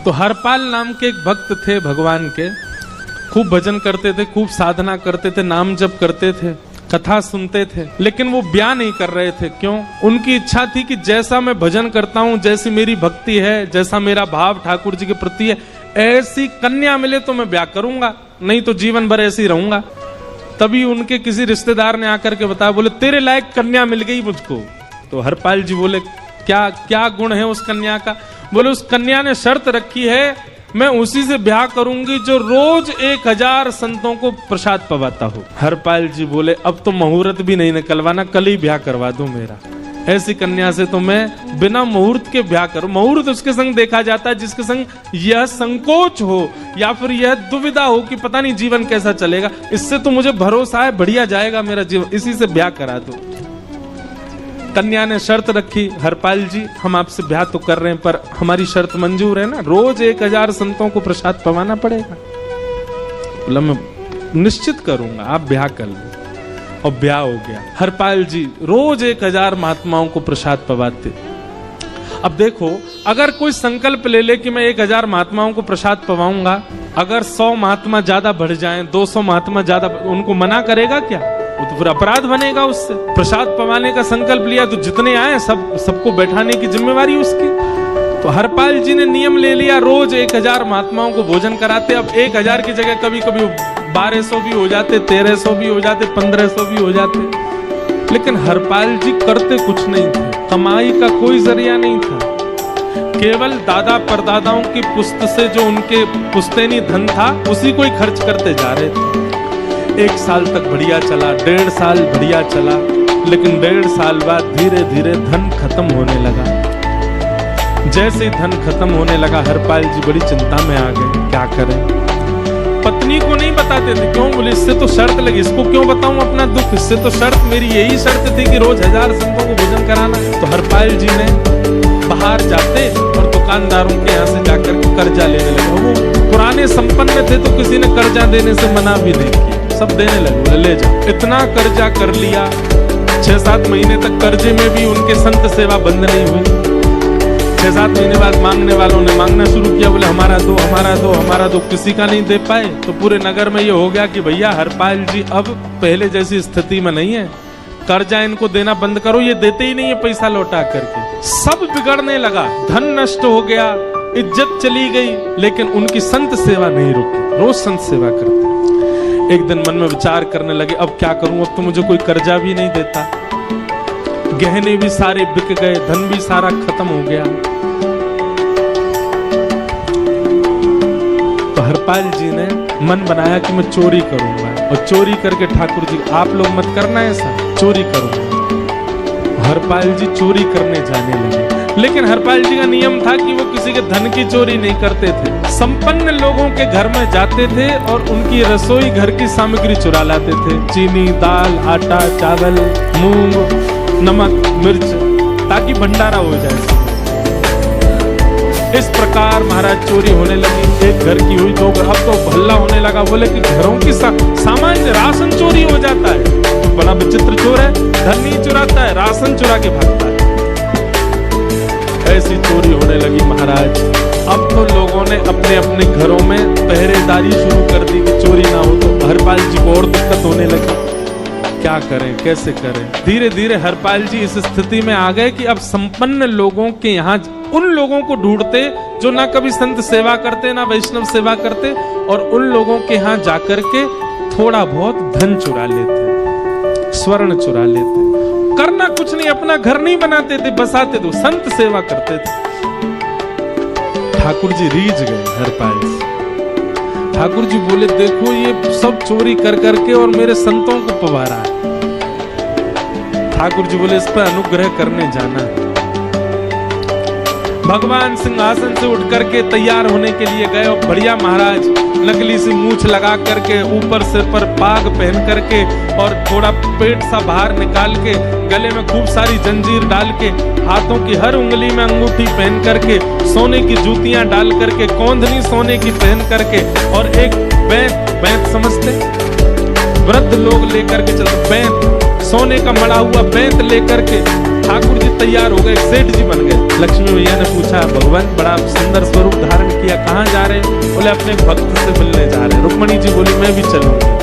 तो हरपाल नाम के एक भक्त थे भगवान के, खूब भजन करते थे, खूब साधना करते थे, नाम जप करते थे, कथा सुनते थे, लेकिन वो ब्याह नहीं कर रहे थे। क्यों? उनकी इच्छा थी कि जैसा मैं भजन करता हूं, जैसी मेरी भक्ति है, जैसा मेरा भाव ठाकुर जी के प्रति है, ऐसी कन्या मिले तो मैं ब्याह करूंगा, नहीं तो जीवन भर ऐसे ही रहूंगा। तभी उनके किसी रिश्तेदार ने आकर के बताया, बोले तेरे लायक कन्या मिल गई मुझको। तो हरपाल जी बोले क्या क्या गुण है उस कन्या का? बोले उस कन्या ने शर्त रखी है, मैं उसी से ब्याह करूंगी जो रोज 1000 संतों को प्रसाद पवाता हो। हरपाल जी बोले अब तो मुहूर्त भी नहीं निकलवाना, कल ही ब्याह करवा दो मेरा। ऐसी कन्या से तो मैं बिना मुहूर्त के ब्याह करूं। मुहूर्त उसके संग देखा जाता है जिसके संग यह संकोच हो या फिर यह दुविधा हो कि पता नहीं जीवन कैसा चलेगा। इससे तो मुझे भरोसा है बढ़िया जाएगा मेरा जीवन, इसी से ब्याह करा दो। कन्या ने शर्त रखी, हरपाल जी हम आपसे ब्याह तो कर रहे हैं पर हमारी शर्त मंजूर है ना, रोज 1000 संतों को प्रसाद पवाना पड़ेगा। बोला मैं निश्चित करूंगा, आप ब्याह कर लो। और ब्याह हो गया। हरपाल जी रोज 1000 महात्माओं को प्रसाद पवाते। अब देखो, अगर कोई संकल्प ले ले कि मैं 1000 महात्माओं को प्रसाद पवाऊंगा, अगर 100 महात्मा ज्यादा बढ़ जाएं, 200 महात्मा ज्यादा, उनको मना करेगा क्या? वो तो फिर अपराध बनेगा उससे। प्रसाद पवाने का संकल्प लिया तो जितने आए सबको बैठाने की जिम्मेवारी उसकी। तो हरपाल जी ने नियम ले लिया, रोज 1000 महात्माओं को भोजन कराते। अब 1000 की जगह कभी कभी 1200 भी हो जाते, 1300 भी हो जाते, 1500 भी हो जाते। लेकिन हरपाल जी करते कुछ नहीं थे, कमाई का कोई जरिया नहीं था। केवल दादा परदादाओं की पुश्त से जो उनके पुश्तैनी धन था उसी को ही खर्च करते जा रहे थे। 1 साल तक बढ़िया चला, 1.5 साल बढ़िया चला, लेकिन 1.5 साल बाद धीरे धीरे धन खत्म होने लगा। जैसे ही धन खत्म होने लगा हरपाल जी बड़ी चिंता में आ गए, क्या करें? पत्नी को नहीं बताते थे। क्यों? बोले इससे तो शर्त लगी, इसको क्यों बताऊं अपना दुख? इससे तो शर्त, मेरी यही शर्त थी कि रोज 1000 संतों को भोजन कराना। तो हरपाल जी ने बाहर जाते और दुकानदारों के यहाँ से जाकर कर्जा लेने लगे। वो पुराने संपन्न थे तो किसी ने कर्जा देने से मना भी नहीं किया, सब देने लगे, बोले ले जाओ। इतना कर्जा कर लिया, 6-7 महीने तक कर्जे में भी उनके संत सेवा बंद नहीं हुई। 6-7 महीने बाद मांगने वालों ने मांगना शुरू किया, बोले हमारा दो, हमारा दो, हमारा दो। किसी का नहीं दे पाए तो पूरे नगर में ये हो गया कि भैया हरपाल जी अब पहले जैसी स्थिति में नहीं है, कर्जा इनको देना बंद करो, ये देते ही नहीं है पैसा लौटा करके। सब बिगड़ने लगा, धन नष्ट हो गया, इज्जत चली गई, लेकिन उनकी संत सेवा नहीं रुकी, रोज संत सेवा करते। एक दिन मन में विचार करने लगे, अब क्या करूं, अब तो मुझे कोई कर्जा भी नहीं देता, गहने भी सारे बिक गए, धन भी सारा खत्म हो गया। तो हरपाल जी ने मन बनाया कि मैं चोरी करूंगा, और चोरी करके ठाकुर जी, आप लोग मत करना ऐसा, चोरी करूंगा। हरपाल जी चोरी करने जाने लगे, लेकिन हरपाल जी का नियम था कि वो किसी के धन की चोरी नहीं करते थे। संपन्न लोगों के घर में जाते थे और उनकी रसोई घर की सामग्री चुरा लाते थे, चीनी, दाल, आटा, चावल, मूंग, नमक, मिर्च, ताकि भंडारा हो जाए। इस प्रकार महाराज चोरी होने लगी, एक घर की हुई, 2 घर, अब तो हल्ला होने लगा। बोले कि घरों की सामान्य राशन चोरी हो जाता है, तो बड़ा विचित्र चोर है, धन नहीं चुराता है, राशन चुरा के भागता है। ऐसी चोरी होने लगी महाराज। अब तो लोगों ने अपने अपने घरों में पहरेदारी शुरू कर दी कि चोरी ना हो। तो हरपाल जी को और दिक्कत होने लगी, क्या करें, कैसे करें? धीरे धीरे हरपाल जी इस स्थिति में आ गए कि अब संपन्न लोगों के यहाँ उन लोगों को ढूंढते जो ना कभी संत सेवा करते ना वैष्णव सेवा करते, और उन लोगों के यहाँ जाकर के थोड़ा बहुत धन चुरा लेते, स्वर्ण चुरा लेते। करना कुछ नहीं, अपना घर नहीं बनाते थे, बसाते थे, संत सेवा करते थे। ठाकुर जी रीझ गए हरपाल जी। ठाकुर जी बोले देखो ये सब चोरी कर करके और मेरे संतों को पवा रहा है। ठाकुर जी बोले इस पर अनुग्रह करने जाना है। भगवान सिंहासन से उठ करके तैयार होने के लिए गए, और बढ़िया महाराज नकली सी मूछ लगा करके, ऊपर सिर पर पाग पहन करके, और थोड़ा पेट सा बाहर निकाल के, गले में खूब सारी जंजीर डाल के, हाथों की हर उंगली में अंगूठी पहन करके, सोने की जूतियां डाल करके, कौंधनी सोने की पहन करके, और एक बैंत समझते, वृद्ध लोग लेकर के चलते, बैंत, सोने का मड़ा हुआ बैंत लेकर के ठाकुर जी तैयार हो गए, सेठ जी बन गए। लक्ष्मी मैया ने पूछा भगवान बड़ा सुंदर स्वरूप धारण किया, लिया, कहाँ जा रहे? बोले अपने भक्त से मिलने जा रहे। रुक्मणी जी बोली मैं भी चलूंगी।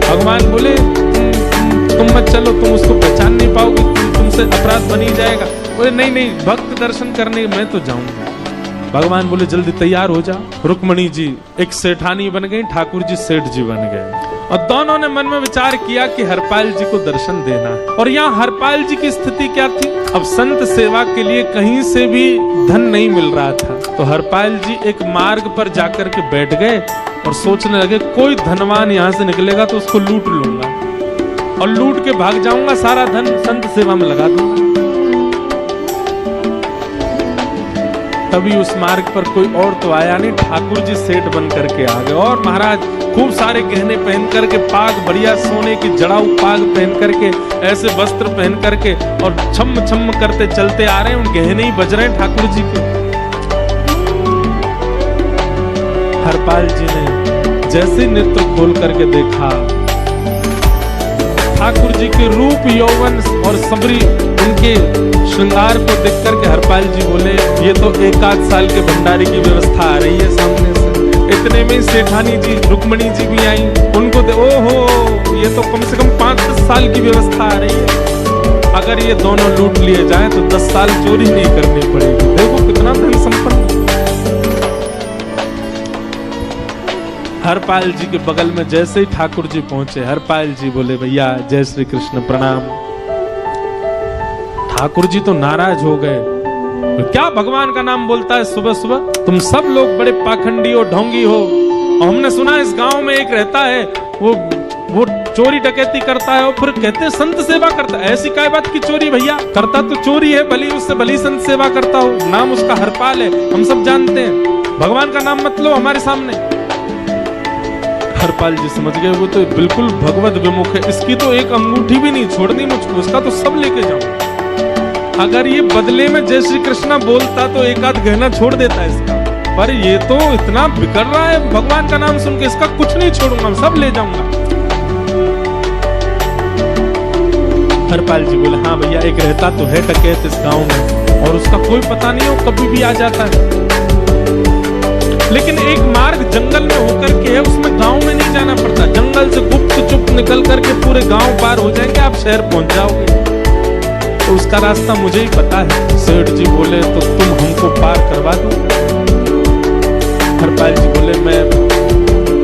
भगवान बोले तुम मत चलो, तुम उसको पहचान नहीं पाओगे, तुमसे अपराध बन ही जाएगा। बोले नहीं नहीं, भक्त दर्शन करने मैं तो जाऊंगा। भगवान बोले जल्दी तैयार हो जा। रुक्मणी जी एक सेठानी बन गई, ठाकुर जी सेठ जी बन गए। और दोनों ने मन में विचार किया कि हरपाल जी को दर्शन देना। और यहाँ हरपाल जी की स्थिति क्या थी? अब संत सेवा के लिए कहीं से भी धन नहीं मिल रहा था, तो हरपाल जी एक मार्ग पर जाकर के बैठ गए और सोचने लगे कोई धनवान यहाँ से निकलेगा तो उसको लूट लूंगा और लूट के भाग जाऊंगा, सारा धन संत सेवा में लगा दूंगा। तभी उस मार्ग पर कोई और तो आया नहीं, ठाकुर जी सेठ बन करके आ गए। और महाराज खूब सारे गहने पहन करके, पाग बढ़िया सोने की जड़ाऊ पाग पहन करके, ऐसे वस्त्र पहन करके और छम छम करते चलते आ रहे हैं। उन गहने ही बज रहे हैं ठाकुर जी के। हरपाल जी ने जैसे नेत्र खोल करके देखा, ठाकुर जी के रूप यौवन और सबरी उनके श्रृंगार को देख करके हरपाल जी बोले ये तो 1 साल के भंडारे की व्यवस्था आ रही है सामने से। इतने में सेठानी जी रुक्मणी जी भी आई, उनको ओहो ये तो कम से कम 5-10 साल की व्यवस्था आ रही है। अगर ये दोनों लूट लिए जाएं तो 10 साल चोरी नहीं करनी पड़ेगी। देखो कितना धन संपन्न। हरपाल जी के बगल में जैसे ही ठाकुर जी पहुंचे, हरपाल जी बोले भैया जय श्री कृष्ण प्रणाम। ठाकुर जी तो नाराज हो गए, क्या भगवान का नाम बोलता है सुबह सुबह? तुम सब लोग बड़े पाखंडी हो, ढोंगी हो। और हमने सुना इस गांव में एक रहता है वो चोरी डकैती करता है और फिर कहते संत सेवा करता है। ऐसी काय बात की चोरी भैया? करता तो चोरी है, भली उससे भली संत सेवा करता हो। नाम उसका हरपाल है, हम सब जानते हैं। भगवान का नाम मत लो हमारे सामने। हरपाल जी समझ गए वो तो बिल्कुल भगवत विमुख है, इसकी तो एक अंगूठी भी नहीं छोड़नी मुझको, इसका तो सब लेके जाऊं। अगर ये बदले में जय श्री कृष्णा बोलता तो एक आध गहना छोड़ देता इसका, पर ये तो इतना बिगड़ रहा है भगवान का नाम सुन के, इसका कुछ नहीं छोड़ूंगा, सब ले जाऊंगा। हरपाल जी बोले हाँ भैया एक रहता तो है डकैत इस गांव में और उसका कोई पता नहीं हो, कभी भी आ जाता है। लेकिन एक मार्ग जंगल में होकर के है, उसमें गांव में नहीं जाना पड़ता। जंगल से गुप्त चुप निकल करके पूरे गांव पार हो जाएंगे, आप शहर पहुंच जाओगे। तो उसका रास्ता मुझे ही पता है। सेठ जी बोले तो तुम हमको पार करवा दो। हरपाल जी बोले मैं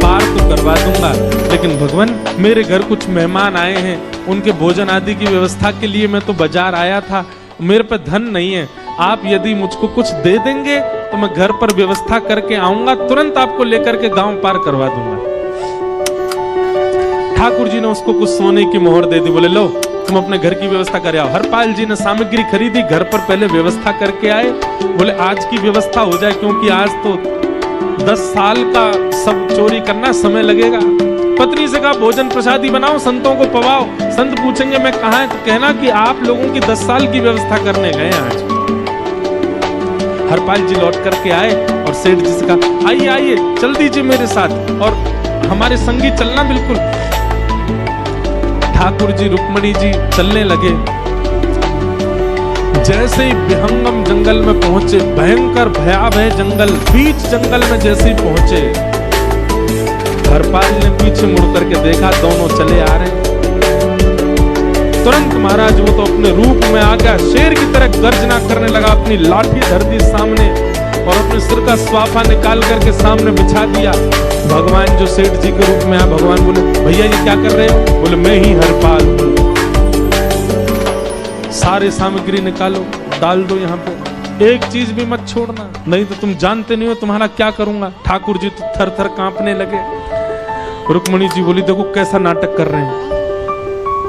पार तो करवा दूंगा, लेकिन भगवान मेरे घर कुछ मेहमान आए हैं, उनके भोजन आदि की व्यवस्था के लिए मैं तो बाजार आया था, मेरे पे धन नहीं है। आप यदि मुझको कुछ दे देंगे तो मैं घर पर व्यवस्था करके आऊंगा, तुरंत आपको लेकर के गांव पार करवा दूंगा। ठाकुर जी ने उसको कुछ सोने की मोहर दे दी, बोले लो तुम अपने घर की व्यवस्था कर आओ। हरपाल जी ने सामग्री खरीदी, घर पर पहले व्यवस्था करके आए। बोले आज की व्यवस्था हो जाए, क्योंकि आज तो 10 साल का सब चोरी करना समय लगेगा। पत्नी से कहा भोजन प्रसादी बनाओ, संतों को पवाओ। संत पूछेंगे मैं कहाँ है, तो कहना कि आप लोगों की 10 साल की व्यवस्था करने गए आज। हरपाल जी लौट करके आए और सेठ जी से कहा आइए आइए चल दीजिए मेरे साथ और हमारे संगी चलना बिल्कुल। ठाकुर जी रुक्मणी जी चलने लगे। जैसे ही विहंगम जंगल में पहुंचे, भयंकर भयावह जंगल, बीच जंगल में जैसे ही पहुंचे, हरपाल ने पीछे मुड़ करके देखा, दोनों चले आ रहे हैं। तुरंत महाराज वो तो अपने रूप में आ गया, शेर की तरह गर्जना करने लगा, अपनी लाठी धर दी सामने और अपने सिर का स्वाफा निकाल करके सामने बिछा दिया। भगवान जो सेठ जी के रूप में आया, भगवान बोले भैया ये क्या कर रहे हो? बोले मैं ही हरपाल हूं। सारे सामग्री निकालो, डाल दो यहाँ पे, एक चीज भी मत छोड़ना, नहीं तो तुम जानते नहीं हो तुम्हारा क्या करूंगा। ठाकुर जी तो थर थर कांपने लगे। रुक्मणी जी बोली देखो कैसा नाटक कर रहे हैं।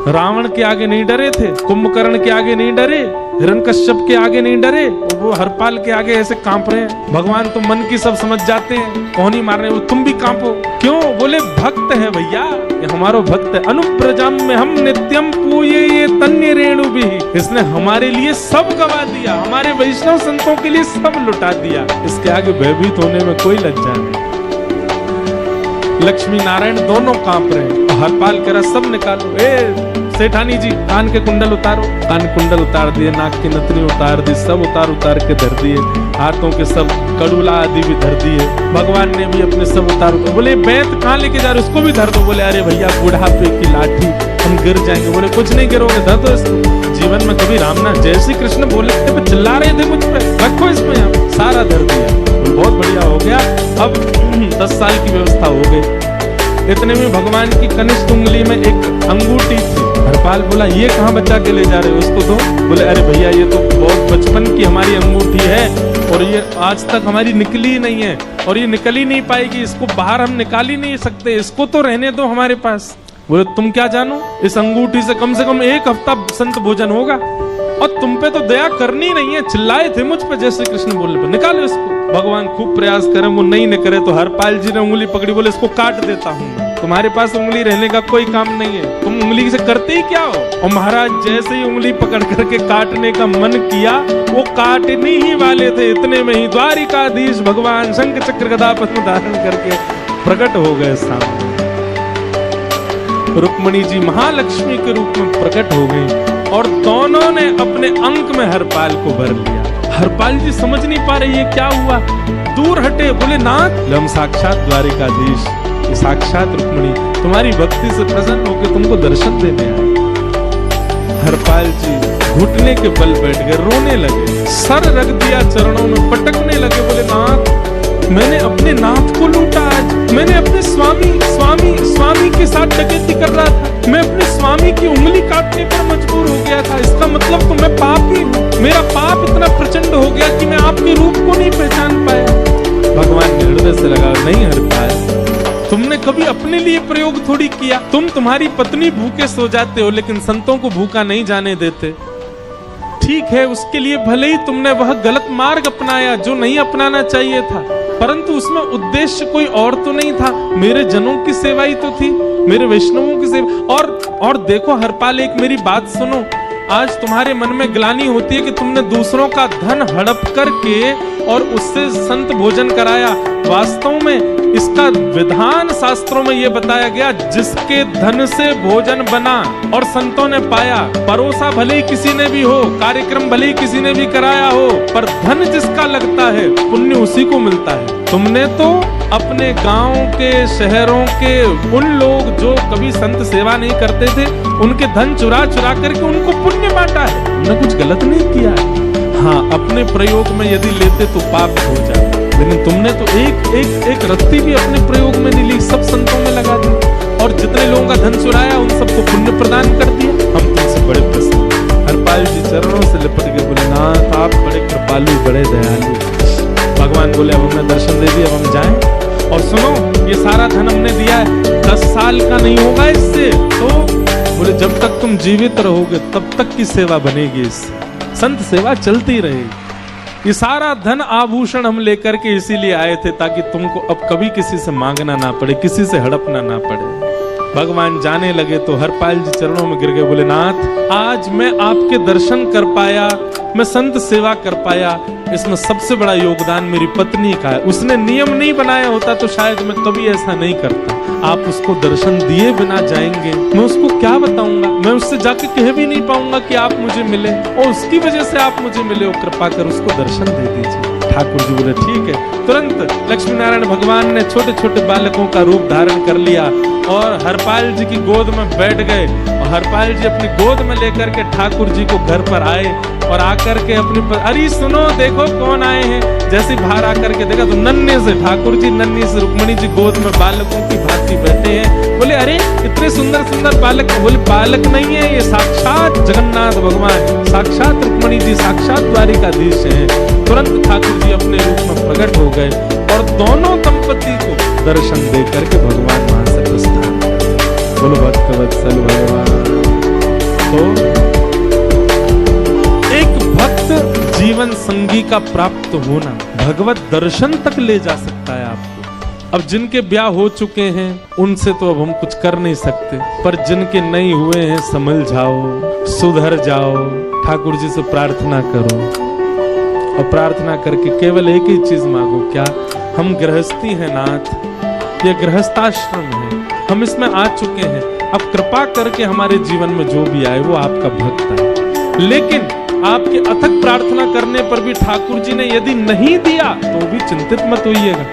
रावण के आगे नहीं डरे थे, कुंभकर्ण के आगे नहीं डरे, हिरण्यकश्यप के आगे नहीं डरे, वो हरपाल के आगे ऐसे कांप रहे हैं। भगवान तो मन की सब समझ जाते हैं, कौन ही मार रहे हैं, तुम भी कांपो क्यों? बोले भक्त है भैया, ये हमारो भक्त है। अनुप्रजम में हम नित्यम पूये ये तन्य रेणु भी, इसने हमारे लिए सब गवा दिया, हमारे वैष्णव संतों के लिए सब लुटा दिया, इसके आगे भयभीत होने में कोई लज्जा नहीं। लक्ष्मी नारायण दोनों कांप रहे हैं। हरपाल कह रहा सब निकालो। सेठानी जी कान के कुंडल उतारो। कान कुंडल उतार दिए, नाक की नथनी उतार दी, सब उतार के धर दिए, हाथों के सब कड़ूला आदि भी धर दिए। भगवान ने भी अपने सब उतार। बोले बेंत कहाँ लेके जा रहे, उसको भी धर दो। बोले अरे भैया बुढ़ापे की लाठी, हम गिर जाएंगे। बोले कुछ नहीं गिरोगे, धर दो इसको। जीवन में कभी राम ना जय श्री कृष्ण बोले थे, चिल्ला रहे थे मुझ पे, रखो इसमें, यहाँ सारा धर दिया। बहुत बढ़िया हो गया। अब 10 साल की व्यवस्था हो गई। इतने में भगवान की कनिष्ठ उंगली में एक अंगूठी थी। हरपाल बोला ये कहाँ बचा के ले जा रहे हो, उसको दो। बोले अरे भैया ये तो बहुत बचपन की हमारी अंगूठी है और ये आज तक हमारी निकली ही नहीं है और ये निकल ही नहीं पाएगी, इसको बाहर हम निकाल ही नहीं सकते, इसको तो रहने दो हमारे पास। बोले तुम क्या जानो, इस अंगूठी से कम 1 हफ्ता संत भोजन होगा और तुम पे तो दया करनी नहीं है। चिल्लाए थे मुझ पे जय श्री कृष्ण बोलने पे, निकालो इसको। भगवान खूब प्रयास करें, वो नहीं निकले तो हरपाल जी ने उंगली पकड़ी। बोले इसको काट देता हूँ, तुम्हारे पास उंगली रहने का कोई काम नहीं है, तुम उंगली से करते ही क्या हो। और महाराज जैसे ही उंगली पकड़ करके काटने का मन किया, वो काटने ही वाले थे, इतने में ही द्वारिकाधीश भगवान शंख चक्र गदा पद्म धारण करके प्रकट हो गए सामने। रुक्मणी जी महालक्ष्मी के रूप में प्रकट हो गई और दोनों ने अपने अंक में हरपाल को भर लिया। हरपाल जी समझ नहीं पा रहे ये क्या हुआ, दूर हटे। बोले नाथ हम साक्षात द्वारिकाधीश, साक्षात रुक्मणी तुम्हारी भक्ति से प्रसन्न होकर तुमको दर्शन देने आए। हरपाल जी घुटने के बल बैठ गए, रोने लगे, सर रख दिया चरणों में, पटकने लगे। बोले नाथ मैंने अपने नाथ को लूटा, आज मैंने अपने स्वामी के साथ डकैती कर रहा था, मैं अपने स्वामी की उंगली काटने पर मजबूर हो गया था। इसका मतलब तो मैं पापी हूँ, मेरा पाप इतना प्रचंड हो गया कि मैं आपके रूप को नहीं पहचान पाया। भगवान ने हृदय से लगा, नहीं हरपाल तुमने कभी अपने लिए प्रयोग थोड़ी किया, तुम्हारी पत्नी भूखे सो जाते हो लेकिन संतों को भूखा नहीं जाने देते। ठीक है उसके लिए भले ही तुमने वह गलत मार्ग अपनाया जो नहीं अपनाना चाहिए था, परंतु उसमें उद्देश्य कोई और तो नहीं था, मेरे जनों की सेवा ही तो थी, मेरे वैष्णवों की सेवा। और देखो हरपाल एक मेरी बात सुनो, आज तुम्हारे मन में ग्लानि होती है कि तुमने दूसरों का धन हड़प करके और उससे संत भोजन कराया। वास्तव में इसका विधान शास्त्रों में यह बताया गया, जिसके धन से भोजन बना और संतों ने पाया, परोसा भले ही किसी ने भी हो, कार्यक्रम भले ही किसी ने भी कराया हो, पर धन जिसका लगता है पुण्य उसी को मिलता है। तुमने तो अपने गांव के शहरों के उन लोग जो कभी संत सेवा नहीं करते थे, उनके धन चुरा करके उनको पुण्य बांटा है। तुमने कुछ गलत नहीं किया है। हाँ अपने प्रयोग में यदि लेते तो पाप हो जाए, लेकिन तुमने तो एक रत्ती भी अपने प्रयोग में नहीं ली, सब संतों में लगा दी और जितने लोगों का धन चुराया उन सबको पुण्य प्रदान कर दिया। हम तुमसे बड़े प्रसन्न। हरपाल जी चरणों से लिपट के बोले नाथ आप बड़े कृपालु, बड़े दयालु। भगवान बोले अब हमने दर्शन दे दिया, अब हम जाएं। और सुनो ये सारा धन हमने दिया है, 10 साल का नहीं होगा इससे। तो बोले जब तक तुम जीवित रहोगे तब तक की सेवा बनेगी, इससे संत सेवा चलती रहेगी। ये सारा धन आभूषण हम लेकर के इसीलिए आए थे ताकि तुमको अब कभी किसी से मांगना ना पड़े, किसी से हड़पना ना पड़े। भगवान जाने लगे तो हरपाल जी चरणों में गिर गए। बोले नाथ आज मैं आपके दर्शन कर पाया, मैं संत सेवा कर पाया, इसमें सबसे बड़ा योगदान मेरी पत्नी का है। उसने नियम नहीं बनाया होता तो शायद मैं कभी ऐसा नहीं करता। आप उसको दर्शन दिए बिना जाएंगे, मैं उसको क्या बताऊंगा, मैं उससे जाके कह भी नहीं पाऊंगा कि आप मुझे मिले और उसकी वजह से आप मुझे मिले हो, कृपा कर उसको दर्शन दे दीजिए। ठाकुर जी बोले ठीक है। तुरंत लक्ष्मी नारायण भगवान ने छोटे छोटे बालकों का रूप धारण कर लिया और हरपाल जी की गोद में बैठ गए और हरपाल जी अपनी गोद में लेकर के ठाकुर जी को घर पर आए और आकर के अपनी अरे सुनो देखो कौन आए हैं। जैसे बाहर आकर के देखा तो नन्हे से ठाकुर जी, नन्ही से रुक्मणी जी गोद में बालकों की भांति बैठे हैं। बोले अरे इतने सुंदर सुंदर बालक। बोले बालक नहीं है, ये साक्षात जगन्नाथ भगवान, साक्षात रुक्मणी जी, साक्षात द्वारिकाधीश हैं। तुरंत ठाकुर जी अपने रूप में प्रकट हो गए और दोनों दंपति को दर्शन दे करके भगवान वहां से प्रस्थान। बोलो भक्तवत्सल भगवान। तो एक भक्त जीवन संगी का प्राप्त होना भगवत दर्शन तक ले जा सकता है आपको। अब जिनके ब्याह हो चुके हैं उनसे तो अब हम कुछ कर नहीं सकते, पर जिनके नहीं हुए हैं संभल जाओ, सुधर जाओ, ठाकुर जी से प्रार्थना करो और प्रार्थना करके केवल एक ही चीज मांगो, क्या हम गृहस्थी है नाथ, ये गृहस्थाश्रम है, हम इसमें आ चुके हैं, अब कृपा करके हमारे जीवन में जो भी आए वो आपका भक्त है। लेकिन आपके अथक प्रार्थना करने पर भी ठाकुर जी ने यदि नहीं दिया तो भी चिंतित मत होइएगा।